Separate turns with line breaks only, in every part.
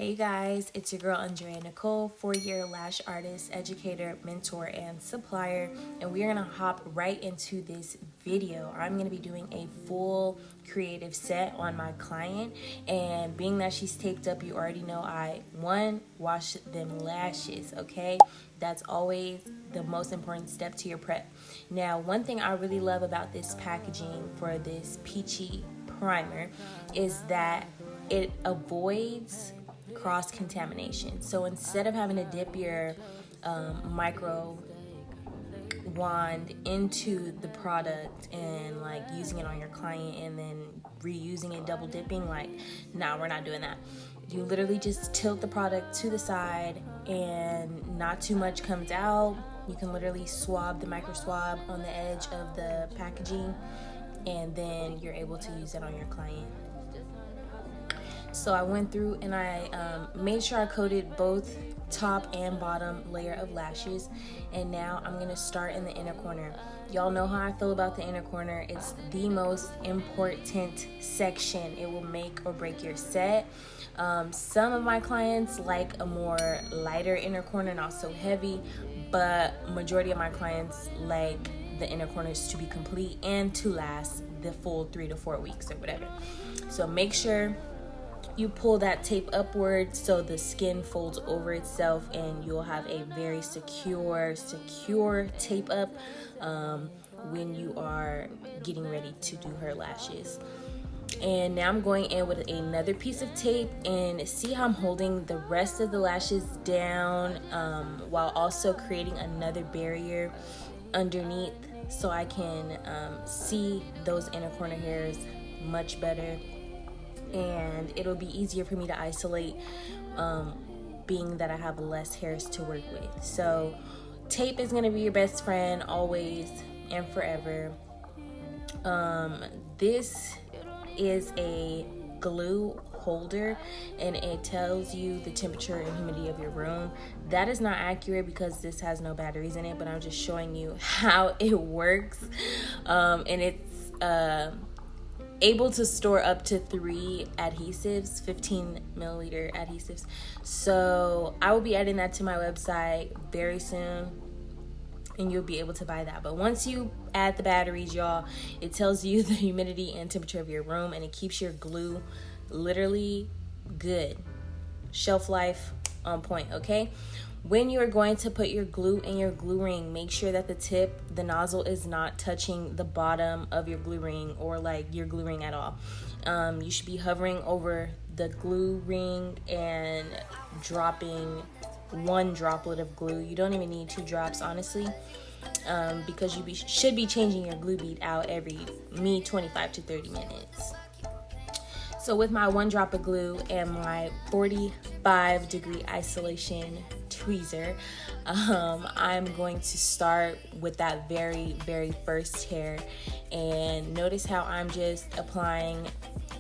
Hey guys, it's your girl Andrea Nicole, 4-year lash artist, educator, mentor, and supplier, and we're gonna hop right into this video. I'm gonna be doing a full creative set on my client, and being that she's taped up, you already know I wash them lashes, okay? That's always the most important step to your prep. Now, one thing I really love about this packaging for this peachy primer is that it avoids cross-contamination. So instead of having to dip your micro wand into the product and like using it on your client and then reusing it, double dipping, like, nah, we're not doing that. You literally just tilt the product to the side and not too much comes out. You can literally swab the micro swab on the edge of the packaging, and then you're able to use it on your client. So I went through and I made sure I coated both top and bottom layer of lashes, and now I'm gonna start in the inner corner. Y'all know how I feel about the inner corner. It's the most important section. It will make or break your set. Some of my clients like a more lighter inner corner, not so heavy, but majority of my clients like the inner corners to be complete and to last the full 3 to 4 weeks or whatever. So make sure you pull that tape upward so the skin folds over itself, and you'll have a very secure tape up when you are getting ready to do her lashes. And now I'm going in with another piece of tape, and see how I'm holding the rest of the lashes down while also creating another barrier underneath so I can see those inner corner hairs much better, and it'll be easier for me to isolate being that I have less hairs to work with. So tape is going to be your best friend always and forever. This is a glue holder, and it tells you the temperature and humidity of your room. That is not accurate because this has no batteries in it, but I'm just showing you how it works. And it's able to store up to 3 adhesives, 15 milliliter adhesives. So I will be adding that to my website very soon, and you'll be able to buy that. But once you add the batteries, y'all, it tells you the humidity and temperature of your room, and it keeps your glue literally good. Shelf life on point, okay? When you are going to put your glue in your glue ring, make sure that the nozzle is not touching the bottom of your glue ring or like your glue ring at all. You should be hovering over the glue ring and dropping 1 droplet of glue. You don't even need 2 drops, honestly, because you should be changing your glue bead out every 25 to 30 minutes. So with my 1 drop of glue and my 45-degree isolation tweezer, I'm going to start with that very first hair, and notice how I'm just applying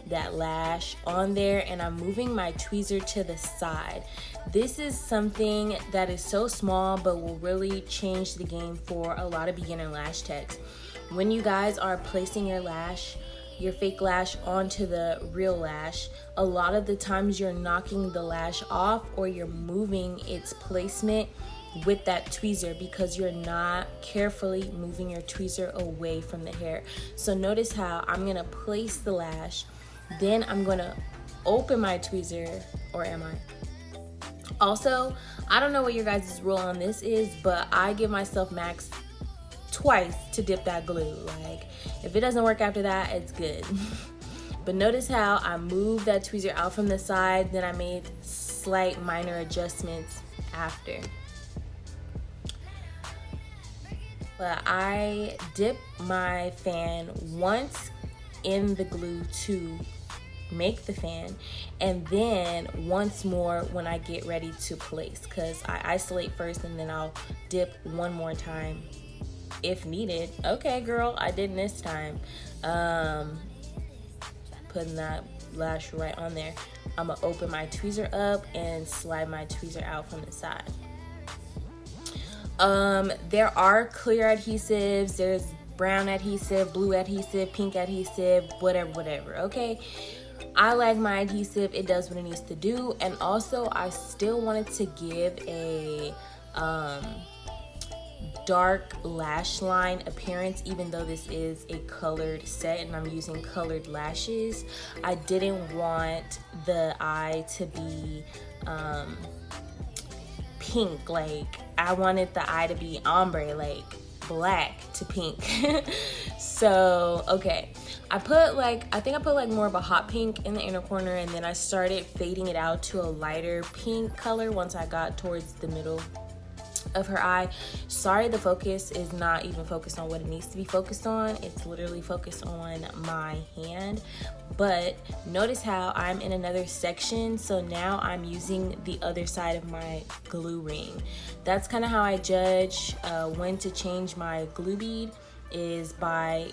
that lash on there, and I'm moving my tweezer to the side. This is something that is so small but will really change the game for a lot of beginner lash techs. When you guys are placing your fake lash onto the real lash, a lot of the times you're knocking the lash off or you're moving its placement with that tweezer because you're not carefully moving your tweezer away from the hair. So notice how I'm gonna place the lash, then I'm gonna open my tweezer, or am I? Also, I don't know what your guys' rule on this is, but I give myself max twice to dip that glue. Like, if it doesn't work after that, it's good. But notice how I moved that tweezer out from the side, then I made slight minor adjustments after. But I dip my fan once in the glue to make the fan, and then once more when I get ready to place, because I isolate first and then I'll dip 1 more time if needed. Okay, girl, I didn't this time. Putting that lash right on there. I'm gonna open my tweezer up and slide my tweezer out from the side. There are clear adhesives, there's brown adhesive, blue adhesive, pink adhesive, whatever, okay? I like my adhesive. It does what it needs to do. And also I still wanted to give a dark lash line appearance, even though this is a colored set and I'm using colored lashes. I didn't want the eye to be pink. Like, I wanted the eye to be ombre, like black to pink. So okay, I think I put like more of a hot pink in the inner corner, and then I started fading it out to a lighter pink color once I got towards the middle of her eye. Sorry, the focus is not even focused on what it needs to be focused on. It's literally focused on my hand. But notice how I'm in another section, so now I'm using the other side of my glue ring. That's kind of how I judge when to change my glue bead, is by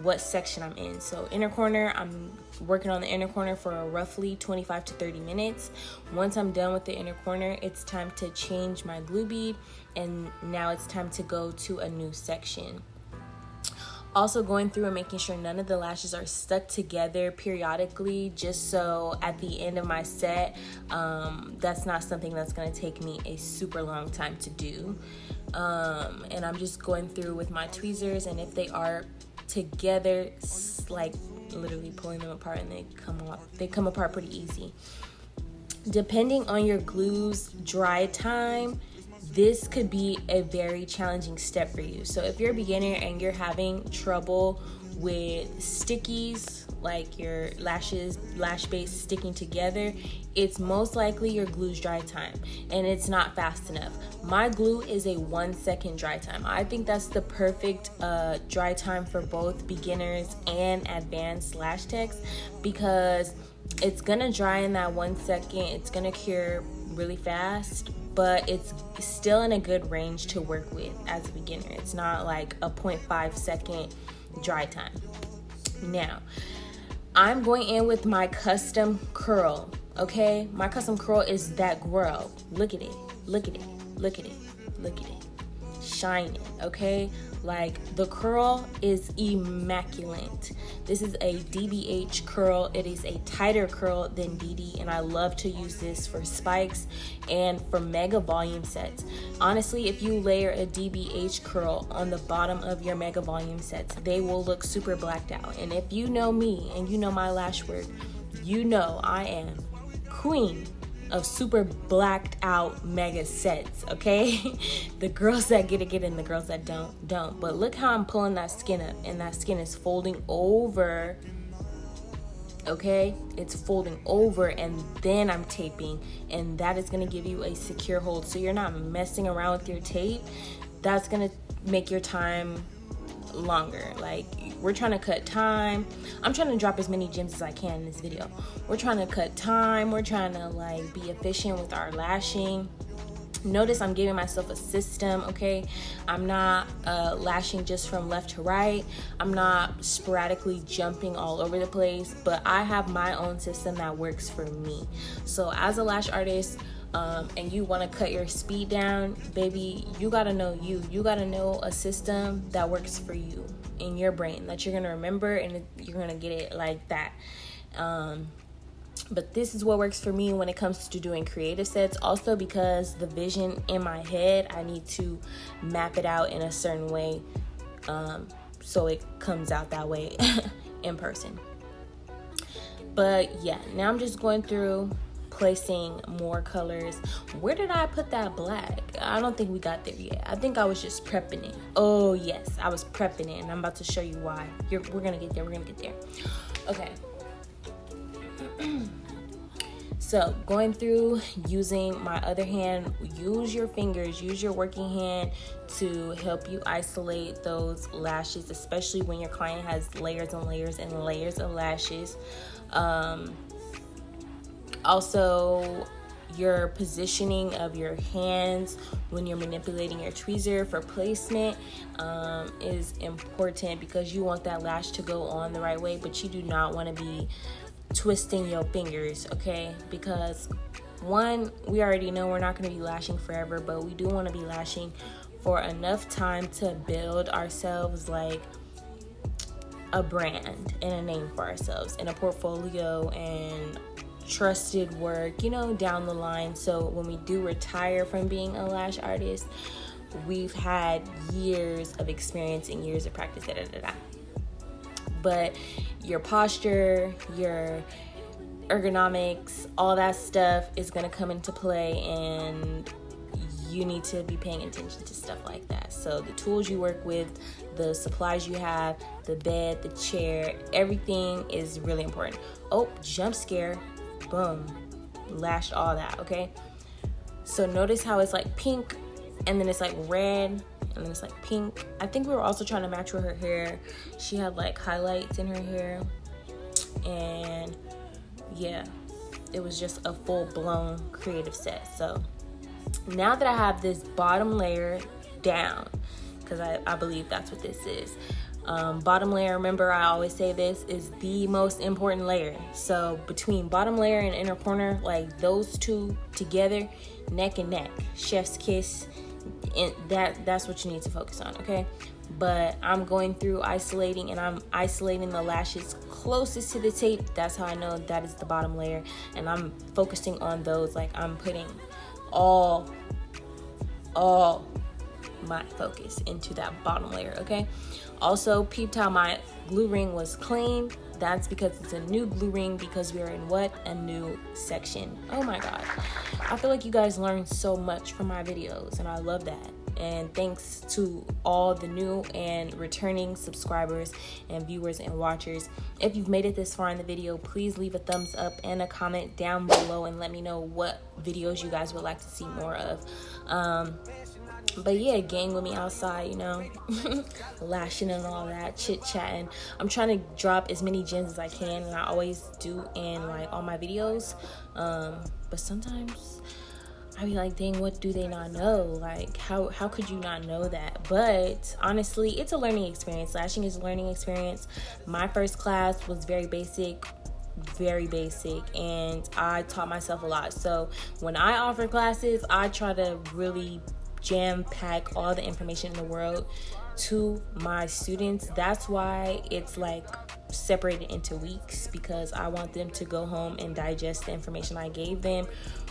what section I'm in. So inner corner, I'm working on the inner corner for roughly 25 to 30 minutes. Once I'm done with the inner corner, it's time to change my glue bead, and now it's time to go to a new section. Also going through and making sure none of the lashes are stuck together periodically, just so at the end of my set, that's not something that's gonna take me a super long time to do. And I'm just going through with my tweezers, and if they are together, like literally pulling them apart, and they come apart pretty easy. Depending on your glue's dry time, this could be a very challenging step for you. So if you're a beginner and you're having trouble with stickies, like your lash base sticking together, it's most likely your glue's dry time, and it's not fast enough. My glue is a 1 second dry time. I think that's the perfect dry time for both beginners and advanced lash techs, because it's gonna dry in that 1 second. It's gonna cure really fast, but it's still in a good range to work with as a beginner. It's not like a 0.5 second dry time. Now, I'm going in with my custom curl, okay? My custom curl is that girl. Look at it, look at it, look at it, look at it. Shining, okay? Like, the curl is immaculate. This is a DBH curl. It is a tighter curl than DD, and I love to use this for spikes and for mega volume sets. Honestly, if you layer a DBH curl on the bottom of your mega volume sets, they will look super blacked out. And if you know me and you know my lash work, you know I am queen of super blacked out mega sets, okay? The girls that get it, and the girls that don't. But look how I'm pulling that skin up, and that skin is folding over, okay? It's folding over, and then I'm taping, and that is gonna give you a secure hold, so you're not messing around with your tape. That's gonna make your time longer. Like, we're trying to cut time. I'm trying to drop as many gems as I can in this video. We're trying to cut time. We're trying to like be efficient with our lashing. Notice I'm giving myself a system, okay? I'm not lashing just from left to right. I'm not sporadically jumping all over the place, but I have my own system that works for me. So as a lash artist, and you want to cut your speed down, baby, you gotta know you gotta know a system that works for you in your brain, that you're gonna remember, and you're gonna get it like that. But this is what works for me when it comes to doing creative sets. Also, because the vision in my head, I need to map it out in a certain way, so it comes out that way in person. But yeah, now I'm just going through placing more colors. Where did I put that black? I don't think we got there yet. I think I was just prepping it. Oh yes, I was prepping it, and I'm about to show you why. We're gonna get there. Okay. So going through, using my other hand, use your fingers, use your working hand to help you isolate those lashes, especially when your client has layers and layers and layers of lashes. Also, your positioning of your hands when you're manipulating your tweezer for placement is important, because you want that lash to go on the right way, but you do not want to be twisting your fingers, okay? Because one, we already know we're not going to be lashing forever, but we do want to be lashing for enough time to build ourselves like a brand and a name for ourselves and a portfolio and trusted work, you know, down the line. So when we do retire from being a lash artist, we've had years of experience and years of practice. But your posture, your ergonomics, all that stuff is going to come into play, and you need to be paying attention to stuff like that. So the tools you work with, the supplies you have, the bed, the chair, everything is really important. Oh, jump scare, boom, lashed all that, okay? So notice how it's like pink, and then it's like red, and then it's like pink. I think we were also trying to match with her hair. She had like highlights in her hair, and yeah, it was just a full-blown creative set. So now that I have this bottom layer down, because I believe that's what this is, bottom layer, remember I always say this, is the most important layer. So between bottom layer and inner corner, like those two together, neck and neck, chef's kiss, and that's what you need to focus on, okay? But I'm going through isolating, and I'm isolating the lashes closest to the tape. That's how I know that is the bottom layer, and I'm focusing on those. Like I'm putting all my focus into that bottom layer, okay? Also, peeped how my glue ring was clean. That's because it's a new glue ring, because we are in what? A new section. Oh my God. I feel like you guys learn so much from my videos, and I love that. And thanks to all the new and returning subscribers and viewers and watchers. If you've made it this far in the video, please leave a thumbs up and a comment down below and let me know what videos you guys would like to see more of. But yeah, gang with me outside, you know, lashing and all that, chit-chatting. I'm trying to drop as many gems as I can, and I always do in like all my videos. But sometimes I be like, dang, what do they not know? Like, how could you not know that? But honestly, it's a learning experience. Lashing is a learning experience. My first class was very basic, and I taught myself a lot. So when I offer classes, I try to really jam pack all the information in the world to my students. That's why it's like separated into weeks, because I want them to go home and digest the information I gave them,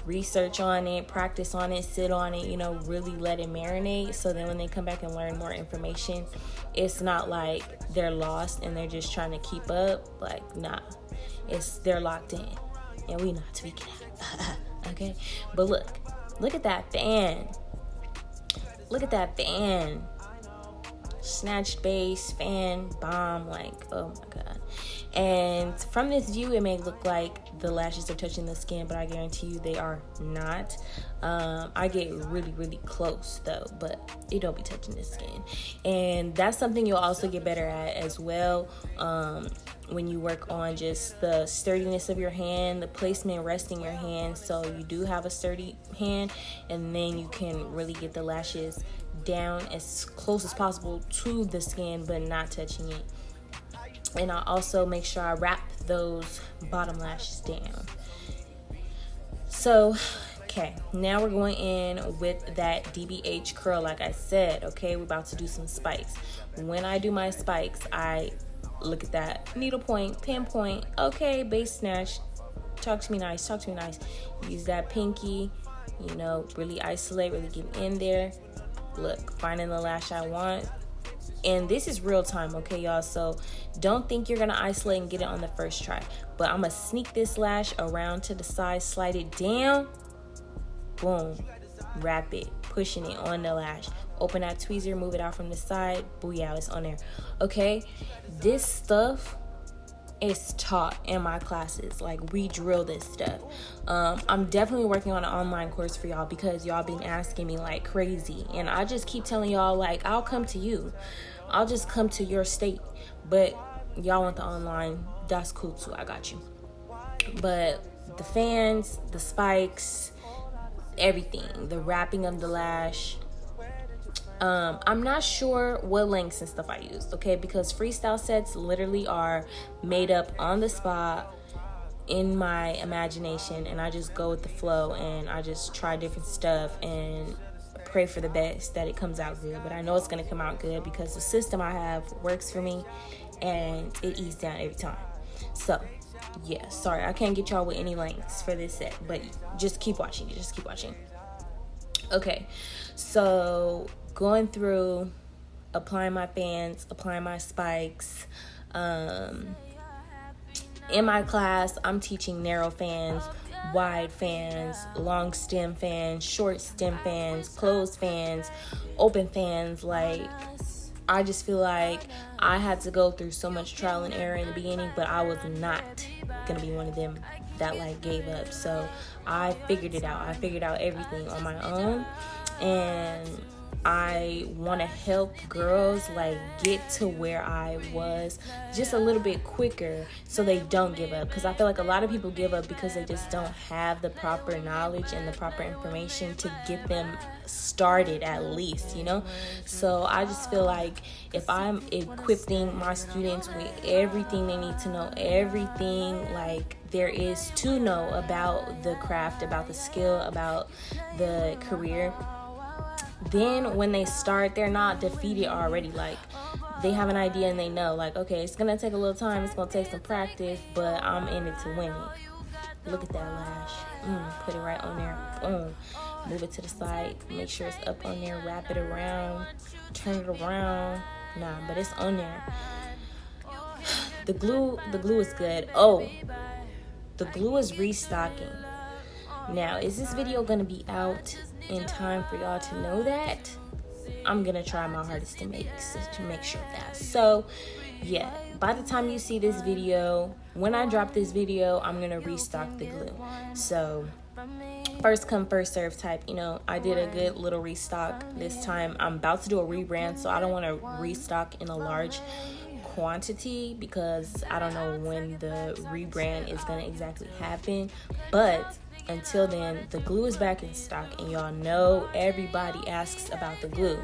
research on it, practice on it, sit on it, you know, really let it marinate. So then when they come back and learn more information, it's not like they're lost and they're just trying to keep up. Like, nah, they're locked in and we not tweaking out. Okay, but look at that fan. Look at that fan. Snatched base, fan, bomb, like, oh my God. And from this view, it may look like the lashes are touching the skin, but I guarantee you they are not. I get really, really close though, but it don't be touching the skin. And that's something you'll also get better at as well. When you work on just the sturdiness of your hand, the placement resting your hand, so you do have a sturdy hand, and then you can really get the lashes down as close as possible to the skin but not touching it. And I also make sure I wrap those bottom lashes down. So okay, now we're going in with that DBH curl like I said. Okay, we're about to do some spikes. When I do my spikes, I look at that needle point, pinpoint. Okay, base snatch, talk to me nice. Use that pinky, you know, really isolate, really get in there. Look, finding the lash I want. And this is real time, okay, y'all? So don't think you're gonna isolate and get it on the first try. But I'm gonna sneak this lash around to the side, slide it down, boom, wrap it, pushing it on the lash. Open that tweezer, move it out from the side, booyah, it's on there. Okay, this stuff is taught in my classes. Like, we drill this stuff. I'm definitely working on an online course for y'all, because y'all been asking me like crazy, and I just keep telling y'all, like, I'll come to you, I'll just come to your state. But y'all want the online, that's cool too, I got you. But the fans, the spikes, everything, the wrapping of the lash, I'm not sure what lengths and stuff I used, okay, because freestyle sets literally are made up on the spot in my imagination, and I just go with the flow, and I just try different stuff and pray for the best that it comes out good. But I know it's going to come out good because the system I have works for me, and it eased down every time. So yeah, sorry I can't get y'all with any links for this set, but just keep watching. Okay, so going through, applying my fans, applying my spikes. In my class, I'm teaching narrow fans, wide fans, long stem fans, short stem fans, closed fans, open fans. Like, I just feel like I had to go through so much trial and error in the beginning, but I was not gonna be one of them that like gave up. So I figured it out. I figured out everything on my own, and I want to help girls like get to where I was just a little bit quicker so they don't give up, because I feel like a lot of people give up because they just don't have the proper knowledge and the proper information to get them started, at least, you know. So I just feel like if I'm equipping my students with everything they need to know, everything like there is to know about the craft, about the skill, about the career, then when they start, they're not defeated already. Like, they have an idea and they know, like, okay, it's gonna take a little time, it's gonna take some practice, but I'm in it to win it. Look at that lash. Put it right on there. Boom. Move it to the side. Make sure it's up on there. Wrap it around. Turn it around. Nah, but it's on there. The glue is good. Oh, the glue is restocking. Now, is this video gonna be out in time for y'all to know that? I'm gonna try my hardest to make sure of that. So yeah, by the time you see this video, when I drop this video, I'm gonna restock the glue. So first come first serve type, you know. I did a good little restock this time. I'm about to do a rebrand, so I don't want to restock in a large quantity because I don't know when the rebrand is gonna exactly happen. But until then, the glue is back in stock, and y'all know everybody asks about the glue,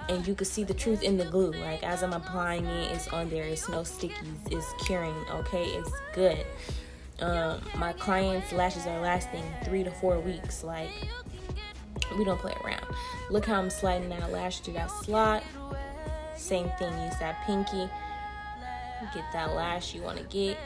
and you can see the truth in the glue. Like, as I'm applying it, it's on there, it's no stickies, it's curing, okay, it's good. My clients' lashes are lasting 3 to 4 weeks. Like, we don't play around. Look how I'm sliding that lash through that slot. Same thing, use that pinky, get that lash you want to get.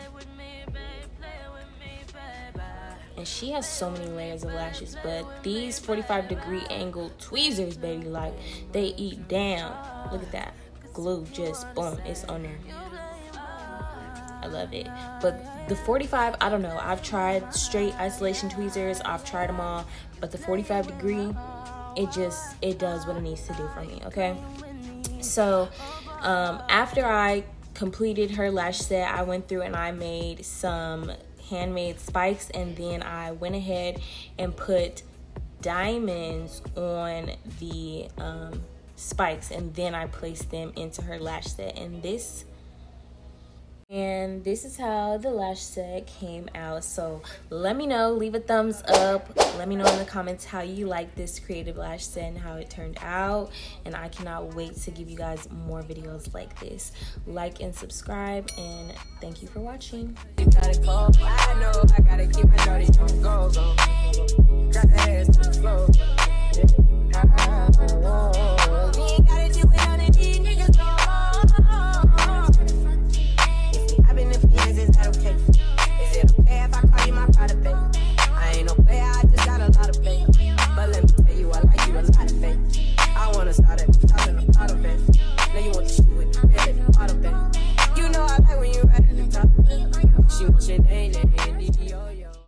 And she has so many layers of lashes, but these 45-degree angle tweezers, baby, like, they eat down. Look at that glue, just boom, it's on there. I love it. But the 45, I don't know, I've tried straight isolation tweezers, I've tried them all, but the 45-degree, it does what it needs to do for me. Okay, so after I completed her lash set, I went through and I made some handmade spikes, and then I went ahead and put diamonds on the spikes, and then I placed them into her lash set. And this is how the lash set came out. So let me know, leave a thumbs up, let me know in the comments how you like this creative lash set and how it turned out, and I cannot wait to give you guys more videos like this. Like and subscribe, and thank you for watching.